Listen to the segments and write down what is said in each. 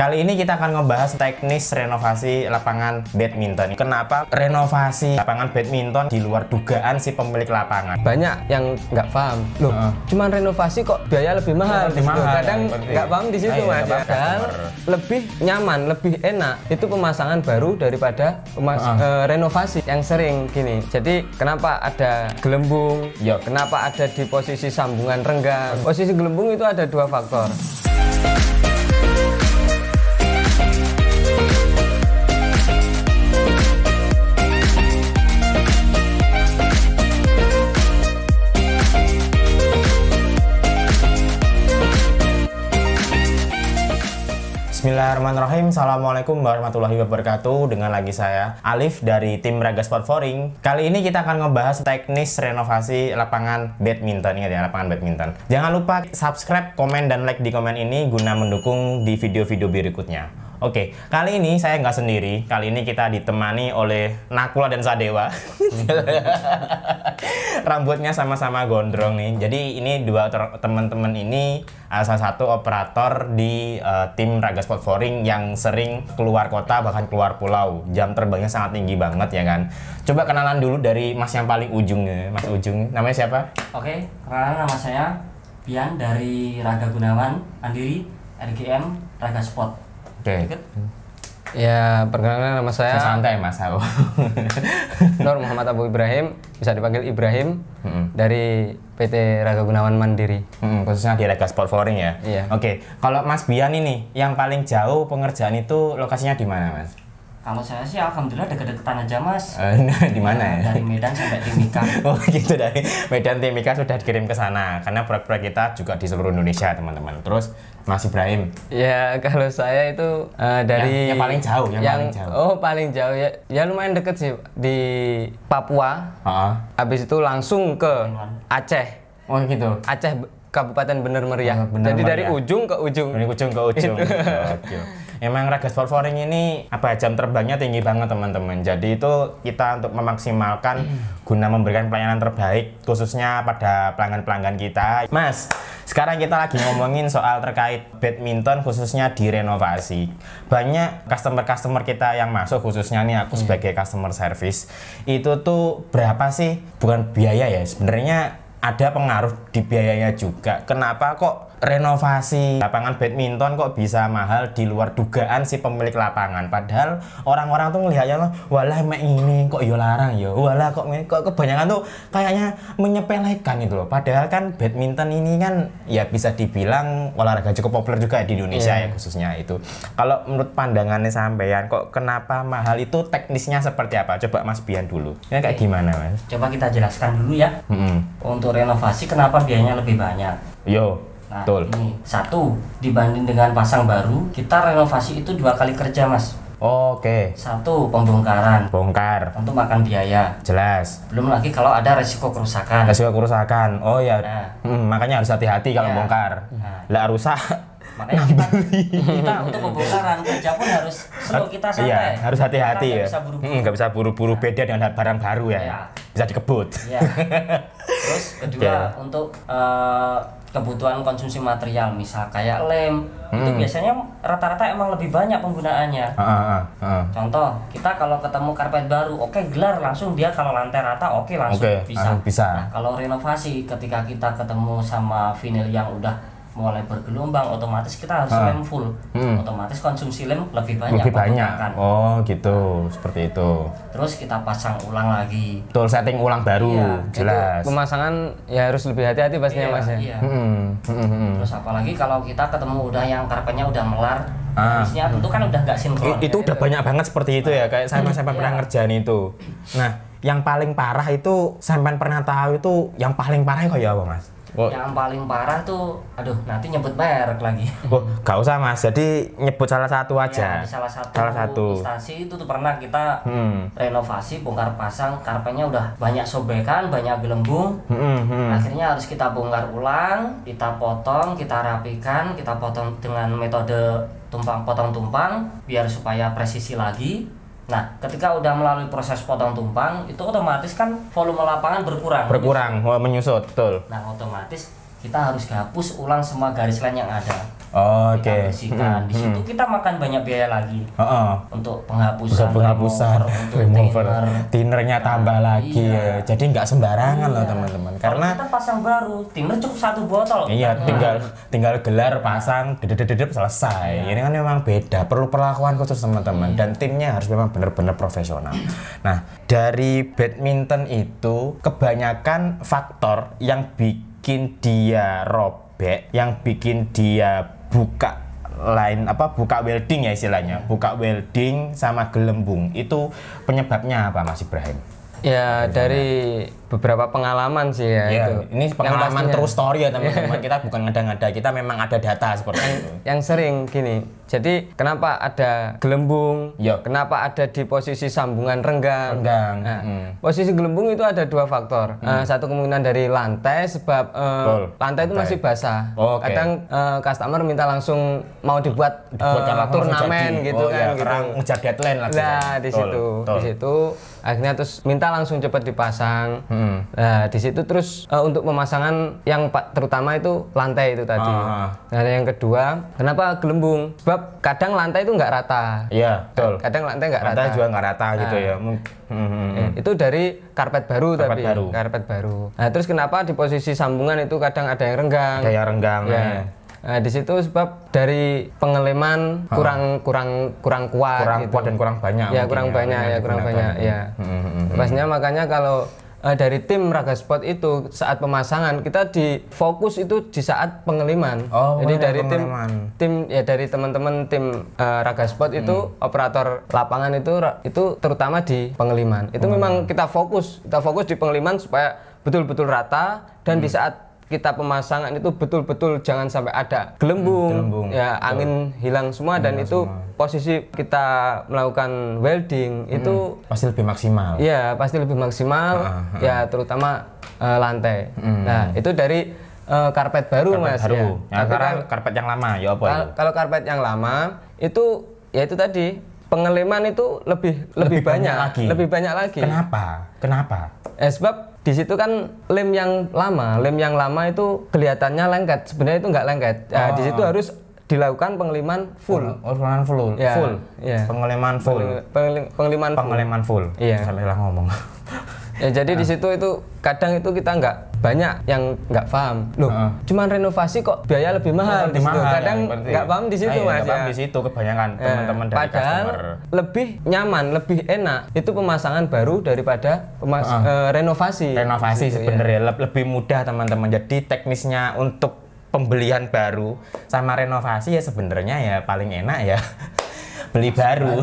Kali ini kita akan ngebahas teknis renovasi lapangan badminton. Kenapa renovasi lapangan badminton di luar dugaan si pemilik lapangan? Banyak yang nggak paham. Loh, cuman renovasi kok biaya lebih mahal. Lebih mahal, Kadang nggak paham di situ, Mas. Padahal lebih nyaman, lebih enak itu pemasangan baru daripada renovasi yang sering gini. Jadi kenapa ada gelembung? Kenapa ada di posisi sambungan renggang? Posisi gelembung itu ada dua faktor. Bismillahirrahmanirrahim. Assalamualaikum warahmatullahi wabarakatuh. Dengan lagi saya Alif dari tim Raga Sport Flooring. Kali ini kita akan ngebahas teknis renovasi lapangan badminton. Ingat ya, lapangan badminton. Jangan lupa subscribe, komen, dan like di komen ini guna mendukung di video-video berikutnya. Oke, kali ini saya nggak sendiri. Kali ini kita ditemani oleh Nakula dan Sadewa. Rambutnya sama-sama gondrong nih. Jadi ini dua teman-teman ini salah satu operator di tim Raga Sport Flooring yang sering keluar kota bahkan keluar pulau. Jam terbangnya sangat tinggi banget ya kan. Coba kenalan dulu dari Mas yang paling ujung ya. Mas Ujung. Namanya siapa? Oke, kenalan, nama saya Pian dari Raga Gunawan Mandiri RGM Raga Sport. Oke. Ya, perkenalkan nama saya Santai Mas. Nur Muhammad Abu Ibrahim, bisa dipanggil Ibrahim, dari PT Raga Gunawan Mandiri. Khususnya di Raga Sport Flooring ya. Iya. Oke, kalau Mas Bian ini yang paling jauh pengerjaan itu lokasinya di mana, Mas? Kalau saya sih alhamdulillah deket-deketan aja, Mas. Di mana ya? Dari Medan sampai Timika. Oh gitu, dari Medan Timika sudah dikirim ke sana karena proyek-proyek kita juga di seluruh Indonesia, teman-teman. Terus Mas Ibrahim. Ya, kalau saya itu dari yang paling jauh, paling jauh. Oh, paling jauh ya. Ya lumayan deket sih, di Papua. Habis itu langsung ke Aceh. Oh gitu. Aceh Kabupaten Bener Meriah. Jadi dari ujung ke ujung. Dari ujung ke ujung. Oke. Emang Raga Sport Flooring ini jam terbangnya tinggi banget, teman-teman. Jadi itu kita untuk memaksimalkan guna memberikan pelayanan terbaik khususnya pada pelanggan-pelanggan kita. Mas, sekarang kita lagi ngomongin soal terkait badminton khususnya di renovasi. Banyak customer-customer kita yang masuk, khususnya nih aku sebagai customer service, itu tuh berapa sih? Bukan biaya ya, sebenarnya ada pengaruh di biayanya juga. Kenapa kok renovasi lapangan badminton kok bisa mahal di luar dugaan si pemilik lapangan? Padahal orang-orang tuh ngelihatnya loh, walah mek ini kok yo larang yo, walah kok kebanyakan tuh kayaknya menyepelekan itu loh. Padahal kan badminton ini kan ya bisa dibilang olahraga cukup populer juga di Indonesia ya khususnya itu. Kalau menurut pandangannya sampean kok kenapa mahal itu, teknisnya seperti apa? Coba Mas Bian dulu. Ini kayak gimana, Mas? Coba kita jelaskan dulu ya. Untuk renovasi kenapa biayanya lebih banyak? Nah, betul. Ini satu, dibanding dengan pasang baru, kita renovasi itu 2 kali kerja, Mas. Oke. Satu, pembongkaran. Bongkar. Tentu makan biaya. Jelas. Belum lagi kalau ada resiko kerusakan. Resiko kerusakan. Oh ya. Nah. Makanya harus hati-hati kalau bongkar. Lah rusak. Makanya kita untuk pembongkaran kerja pun harus slow, kita santai. Iya, harus hati-hati ya. Nggak bisa buru-buru, beda dengan barang baru ya. Bisa dikebut. Iya. Terus kedua, untuk kebutuhan konsumsi material, misal kayak lem, itu biasanya rata-rata emang lebih banyak penggunaannya. Contoh, kita kalau ketemu karpet baru, oke, gelar langsung dia, kalau lantai rata, oke, langsung bisa. Nah, kalau renovasi, ketika kita ketemu sama vinil yang udah mulai bergelombang, otomatis kita harus lem full. Otomatis konsumsi lem lebih banyak. Oh gitu, seperti itu. Terus kita pasang ulang lagi. Betul, setting ulang baru. Jelas. Pemasangan ya harus lebih hati-hati pastinya, Mas ya. Iya. Terus apalagi kalau kita ketemu udah yang karpetnya udah melar, garisnya tentu kan udah nggak sinkron. Itu udah banyak banget seperti itu ya, kayak saya pernah ngerjain itu. Nah, yang paling parah itu sampean pernah tahu itu yang paling parah kayak apa, Mas? Yang paling parah tuh, aduh, nanti nyebut merek lagi. Gak usah, Mas. Jadi nyebut salah satu aja. Ya, salah satu instansi itu tuh pernah kita renovasi, bongkar pasang, karpetnya udah banyak sobekan, banyak gelembung. Akhirnya harus kita bongkar ulang, kita potong, kita rapikan, kita potong dengan metode potong-tumpang biar supaya presisi lagi. Nah, ketika udah melalui proses potong tumpang, itu otomatis kan volume lapangan berkurang, menyusut, betul. Nah, otomatis kita harus hapus ulang semua garis lain yang ada. Oke. Kita bersihkan. Di situ kita makan banyak biaya lagi. Untuk penghapusan remover, thinnernya tambah lagi. Ya. Jadi nggak sembarangan loh teman-teman. Karena kita pasang baru, thinner cukup 1 botol. Iya, tinggal gelar, pasang, dedep selesai. Ini kan memang beda, perlu perlakuan khusus teman-teman. Dan timnya harus memang benar-benar profesional. Nah, dari badminton itu kebanyakan faktor yang bikin dia robek, yang bikin dia buka welding ya istilahnya, buka welding sama gelembung, itu penyebabnya apa Mas Ibrahim? Ya dari beberapa pengalaman sih ya, itu. Ini pengalaman true story ya teman-teman. Kita bukan ngada-ngada, kita memang ada data seperti itu. Yang sering gini. Jadi kenapa ada gelembung? Kenapa ada di posisi sambungan renggang? Nah, posisi gelembung itu ada 2 faktor. Satu kemungkinan dari lantai, sebab lantai itu masih basah. Kadang customer minta langsung mau dibuat turnamen gitu kan. Ngejar deadline lagi. Nah, di situ akhirnya terus minta langsung cepat dipasang. Nah, di situ terus untuk pemasangan yang terutama itu lantai itu tadi. Nah, yang kedua, kenapa gelembung? Sebab kadang lantai itu nggak rata. Iya, betul. Kadang lantai nggak rata. Lantai juga nggak rata gitu ya. Itu dari karpet baru. Karpet baru. Nah, terus kenapa di posisi sambungan itu kadang ada yang renggang? Ada yang renggang. Ya. Nah, di situ sebab dari pengeleman kurang kuat gitu. Dan kurang banyak. Ya, kurang banyak. Ya. Pastinya makanya kalau dari tim Raga Sport itu saat pemasangan kita difokus itu di saat pengeliman. Jadi dari tim ya dari teman-teman tim Raga Sport itu operator lapangan itu terutama di pengeliman. Itu memang kita fokus di pengeliman supaya betul-betul rata dan di saat kita pemasangan itu betul-betul jangan sampai ada gelembung, ya angin hilang semua dan itu posisi kita melakukan welding itu pasti lebih maksimal. Iya, pasti lebih maksimal ya terutama lantai. Nah, itu dari karpet baru Mas baru. Ya. Sekarang karpet yang lama ya apa itu? Kalau karpet yang lama itu ya itu tadi pengeleman itu lebih banyak lagi. Kenapa? Sebab di situ kan lem yang lama itu kelihatannya lengket, sebenarnya itu nggak lengket. Di situ harus dilakukan pengeliman full. Pengeliman full. Ya. Pengeliman full. Iya. Sampai lah ngomong. Ya, jadi di situ itu kadang itu kita nggak banyak yang nggak paham. Loh, cuman renovasi kok biaya lebih mahal di situ. Kadang nggak paham di situ Mas. Paham di situ kebanyakan teman-teman dari padahal customer. Lebih nyaman, lebih enak itu pemasangan baru daripada renovasi. Renovasi sebenarnya lebih mudah teman-teman. Jadi teknisnya untuk pembelian baru sama renovasi ya sebenarnya ya paling enak ya beli baru.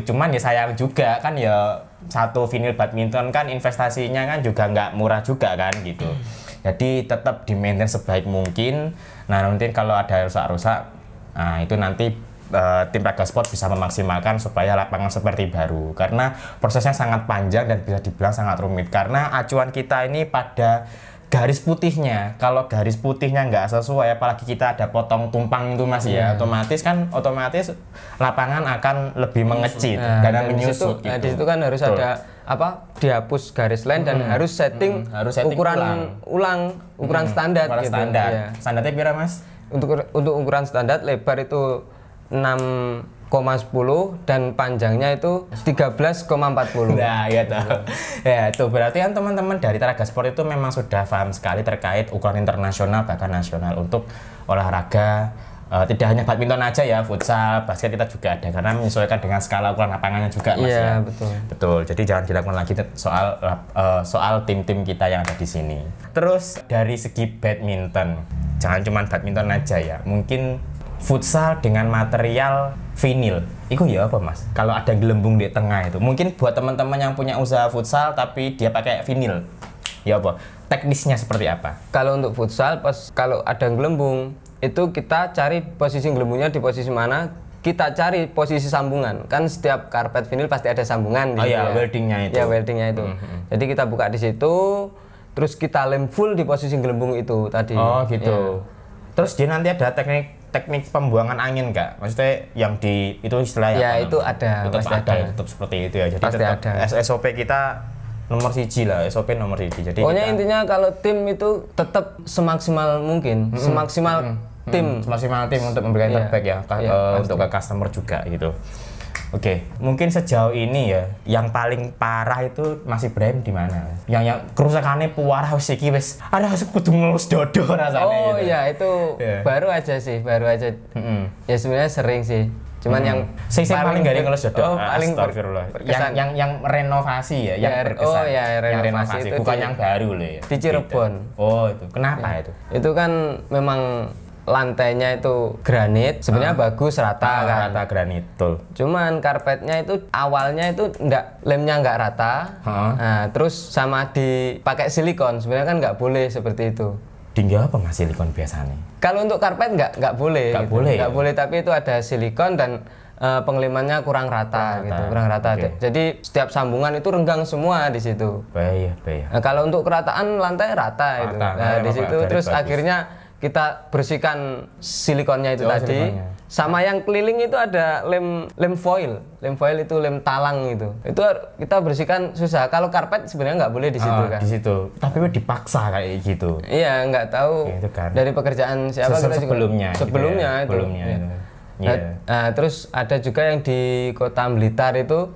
Cuman ya sayang juga kan ya satu vinil badminton kan investasinya kan juga nggak murah juga kan gitu. Jadi tetap di maintain sebaik mungkin. Nah nanti kalau ada rusak-rusak, nah itu nanti tim Raga Sport bisa memaksimalkan supaya lapangan seperti baru. Karena prosesnya sangat panjang dan bisa dibilang sangat rumit. Karena acuan kita ini pada garis putihnya. Kalau garis putihnya nggak sesuai, apalagi kita ada potong tumpang itu Mas ya, otomatis lapangan akan lebih mengecil dan menyusut. Di situ kan harus ada dihapus garis lain dan harus setting ukuran standar. Standarnya berapa Mas? Untuk ukuran standar lebar itu 6,10 dan panjangnya itu 13,40. Nah, ya tahu. Ya, itu berarti kan teman-teman dari Raga Sport itu memang sudah paham sekali terkait ukuran internasional bahkan nasional untuk olahraga. Tidak hanya badminton aja ya, futsal, basket kita juga ada karena menyesuaikan dengan skala ukuran lapangannya juga Mas ya. Betul. Jadi jangan dilakukan lagi soal tim-tim kita yang ada di sini. Terus dari segi badminton, jangan cuma badminton aja ya. Mungkin futsal dengan material vinil. Itu ya apa Mas? Kalau ada gelembung di tengah itu. Mungkin buat teman-teman yang punya usaha futsal tapi dia pakai vinil. Ya apa? Teknisnya seperti apa? Kalau untuk futsal kalau ada gelembung itu kita cari posisi gelembungnya di posisi mana, kita cari posisi sambungan. Kan setiap karpet vinil pasti ada sambungan gitu ya. Weldingnya itu. Ya, weldingnya itu. Jadi kita buka di situ, terus kita lem full di posisi gelembung itu tadi. Oh, gitu. Ya. Terus dia nanti ada teknik pembuangan angin nggak? Maksudnya yang di itu istilahnya ya itu ada, tetap seperti itu ya. Jadi pasti tetap ada. SOP kita nomor 1 lah, SOP nomor 1. Jadi pokoknya intinya kalau tim itu tetap semaksimal mungkin, semaksimal Semaksimal tim untuk memberikan terbaik ya untuk ke customer juga gitu. Oke, mungkin sejauh ini ya yang paling parah itu Mas Ibrahim di mana? Yang kerusakannya parah wis iki wis ada kudu ngelus dodo rasanya gitu. Oh iya, itu baru aja. Ya sebenarnya sering sih. Cuman yang paling garing ngelus dodo. Paling astagfirullah. Yang renovasi ya, yang berkesan. Oh ya, renovasi itu bukan yang baru loh ya. Di Cirebon. Oh, itu. Kenapa itu? Itu kan memang lantainya itu granit, sebenarnya bagus rata kan. Rata granit, betul. Cuman karpetnya itu awalnya itu lemnya nggak rata. Nah, terus sama dipakai silikon, sebenarnya kan nggak boleh seperti itu. Tinggal apa Mas silikon biasanya? Kalau untuk karpet nggak boleh. Nggak boleh, tapi itu ada silikon dan pengelimannya kurang rata. Okay. Jadi setiap sambungan itu renggang semua di situ. Bahaya. Nah, kalau untuk kerataan lantai rata. Itu. Nah, di situ terus bagus. Akhirnya kita bersihkan silikonnya itu tadi. Silikonnya. Sama yang keliling itu ada lem foil. Lem foil itu lem talang itu. Itu kita bersihkan susah. Kalau karpet sebenarnya nggak boleh di situ kan. Di situ. Tapi dipaksa kayak gitu. Iya, nggak tahu kan. Dari pekerjaan siapa sebelumnya. Sebelumnya itu. Nah, terus ada juga yang di Kota Blitar itu.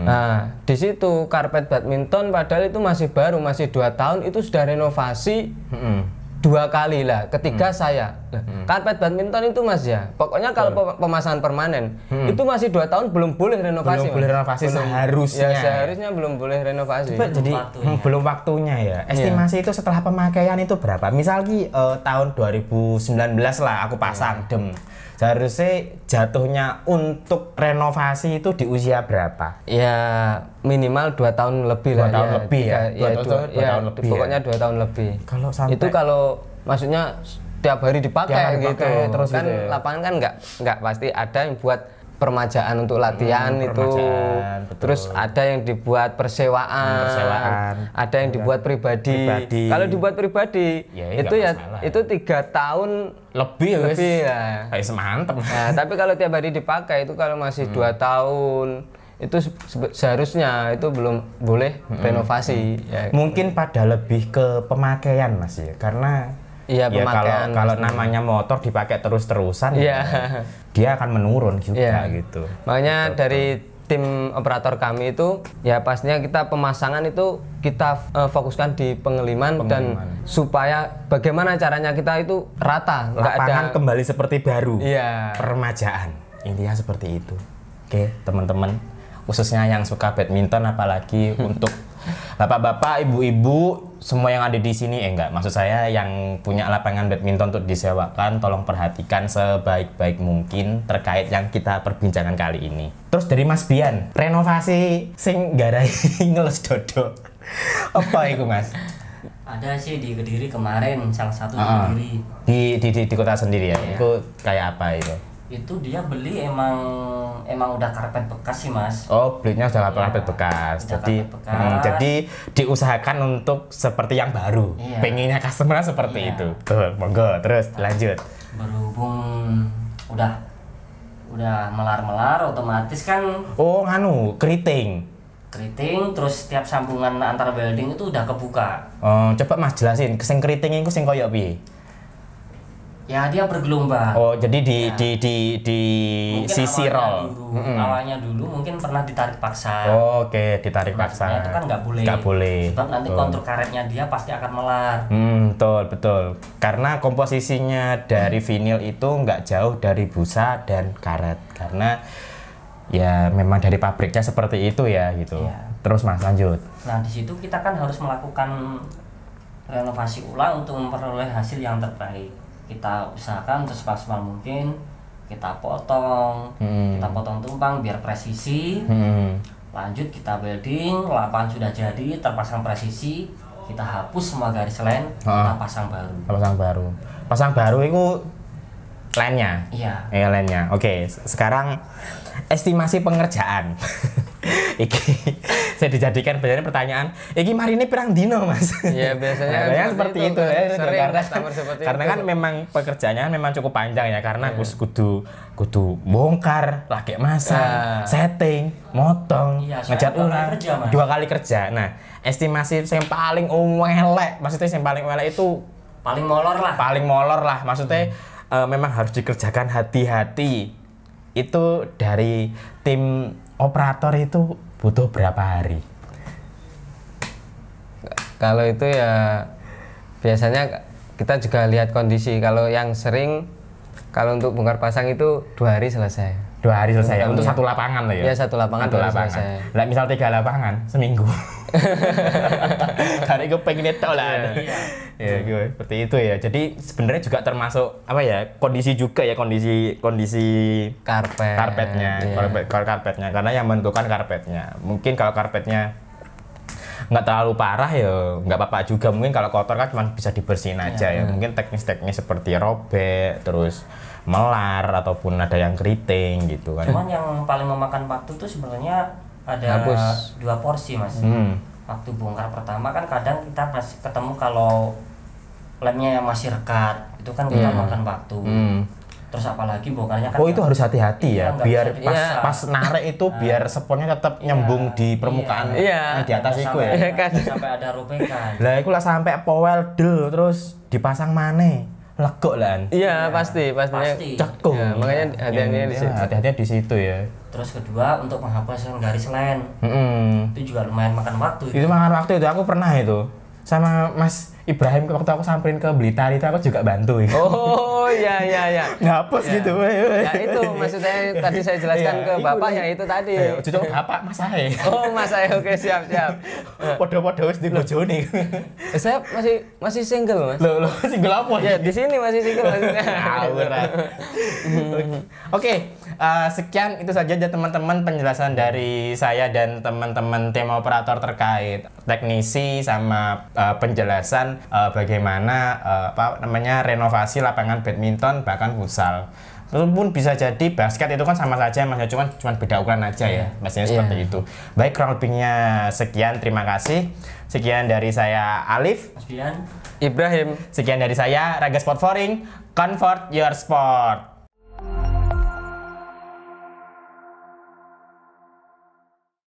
Nah, di situ karpet badminton padahal itu masih baru, masih 2 tahun itu sudah renovasi. 2 kali lah, ketiga saya. Karpet badminton itu Mas ya, pokoknya kalau pemasangan permanen itu masih 2 tahun belum boleh renovasi. Belum boleh renovasi seharusnya. Ya, seharusnya belum boleh renovasi. Jadi belum waktunya ya. Estimasi itu setelah pemakaian itu berapa? Misalnya tahun 2019 lah aku pasang seharusnya jatuhnya untuk renovasi itu di usia berapa? Ya minimal 2 tahun lebih lah. 2 tahun lebih ya? 2 tahun lebih. Pokoknya 2 tahun lebih. Kalau sampai itu kalau maksudnya tiap hari dipakai gitu. Terus kan gitu ya? Lapangan kan nggak pasti ada yang buat permajaan untuk latihan itu. Betul. Terus ada yang dibuat persewaan. Ada yang dibuat pribadi. Kalau dibuat pribadi itu 3 tahun lebih ya. Kayak semantep. Nah, tapi kalau tiap hari dipakai itu kalau masih 2 tahun itu seharusnya itu belum boleh renovasi. Ya. Mungkin pada lebih ke pemakaian Mas ya, karena pemakaian. Kalau namanya motor dipakai terus-terusan dia akan menurun juga gitu. Makanya dari tim operator kami itu ya pastinya kita pemasangan itu kita fokuskan di pengeliman dan supaya bagaimana caranya kita itu rata, lapangan kembali seperti baru. Iya. Permajaan intinya seperti itu. Oke teman-teman, khususnya yang suka badminton apalagi untuk bapak-bapak, ibu-ibu, semua yang ada di sini maksud saya yang punya lapangan badminton untuk disewakan, tolong perhatikan sebaik-baik mungkin terkait yang kita perbincangan kali ini. Terus dari Mas Bian, renovasi sing garai ngelus dodo. Apa itu Mas? Ada sih di Kediri kemarin, salah satu di Kediri. Di kota sendiri ya? Itu kayak apa itu? Itu dia beli emang udah karpet bekas sih Mas. Oh, belinya udah karpet bekas. Jadi diusahakan untuk seperti yang baru. Pengennya customer seperti itu. Tuh, monggo terus lanjut. Berhubung udah melar-melar otomatis kan. Oh, keriting terus setiap sambungan antar welding itu udah kebuka. Oh, coba Mas jelasin, sing keriting itu sing koyo piye? Ya dia bergelombang. Oh jadi di sisi roll. Awalnya dulu mungkin pernah ditarik paksa. Oh, oke, ditarik paksa. Itu kan nggak boleh. Nggak boleh. Sebab nanti kontur karetnya dia pasti akan melar. Betul. Karena komposisinya dari vinil itu nggak jauh dari busa dan karet. Karena ya memang dari pabriknya seperti itu ya gitu. Iya. Terus Mas lanjut. Nah di situ kita kan harus melakukan renovasi ulang untuk memperoleh hasil yang terbaik. Kita usahakan semaksimal mungkin kita potong tumpang biar presisi. Lanjut kita welding, lapangan sudah jadi terpasang presisi, kita hapus semua garis lem, kita pasang baru. Pasang baru itu lemnya. Iya. Lemnya. Oke, sekarang estimasi pengerjaan. Iki saya dijadikan pertanyaan. Iki mari ini pirang dino Mas. Iya biasanya seperti itu ya. Karena kan itu. memang pekerjaannya memang cukup panjang ya karena kudu bongkar, lagi masak, setting, motong, ngecat ulang, 2 kali kerja. Nah estimasi yang paling elek, maksudnya yang paling elek itu paling molor lah. Maksudnya memang harus dikerjakan hati-hati. Itu dari tim operator itu butuh berapa hari? Kalau itu ya biasanya kita juga lihat kondisi. Kalau yang sering, kalau untuk bongkar pasang itu 2 hari selesai. 2 hari selesai ya? Untuk satu lapangan loh ya? Iya, satu lapangan. Lah misal 3 lapangan seminggu. Karena gue pengen tau lah. Ya gue seperti itu ya. Jadi sebenarnya juga termasuk apa ya, kondisi juga ya, kondisi karpetnya, karpetnya. Karena yang menentukan karpetnya. Mungkin kalau karpetnya nggak terlalu parah ya nggak apa-apa juga. Mungkin kalau kotor kan cuma bisa dibersihin aja ya. Mungkin teknis-teknis seperti robek, terus melar, ataupun ada yang keriting gitu kan. Cuman yang paling memakan waktu tuh sebenarnya ada 2 porsi mas. Waktu bongkar pertama kan kadang kita masih ketemu kalau lemnya yang masih rekat, itu kan kita makan waktu. Terus apalagi bongkarnya kan itu harus hati-hati ya, biar pas narik itu biar sponnya tetap nyambung di permukaan yang di atas itu ya. Sampai ada robekan. Lah iku lah sampai powel terus dipasang maneh. Legok lah. Iya, pastinya cekung. Ya, makanya hati-hatinya di situ. Hati-hatinya di situ ya. Terus kedua untuk menghapuskan garis len. Itu juga lumayan makan waktu. Itu makan waktu itu, aku pernah itu. Sama Mas Ibrahim waktu aku samperin ke Blitar itu aku juga bantu itu. Oh iya. Ngapus gitu. Ya itu maksudnya tadi saya jelaskan ke Bapak ya itu tadi. Cucuk Bapak Mas Ahe. Oh Mas Ahe, oke siap. Podo-podo wis dibojone. Saya masih single Mas. Loh, single apa? Ya di sini masih single maksudnya. Oke, sekian itu saja teman-teman penjelasan dari saya dan teman-teman tim operator terkait teknisi sama penjelasan bagaimana renovasi lapangan badminton bahkan futsal. Walaupun bisa jadi basket itu kan sama saja Mas, cuman beda ukuran aja ya. Maksudnya seperti itu. Baik, kurang lebihnya sekian, terima kasih. Sekian dari saya Alif, Mas Bian, Ibrahim. Sekian dari saya Raga Sport Foring, comfort your sport.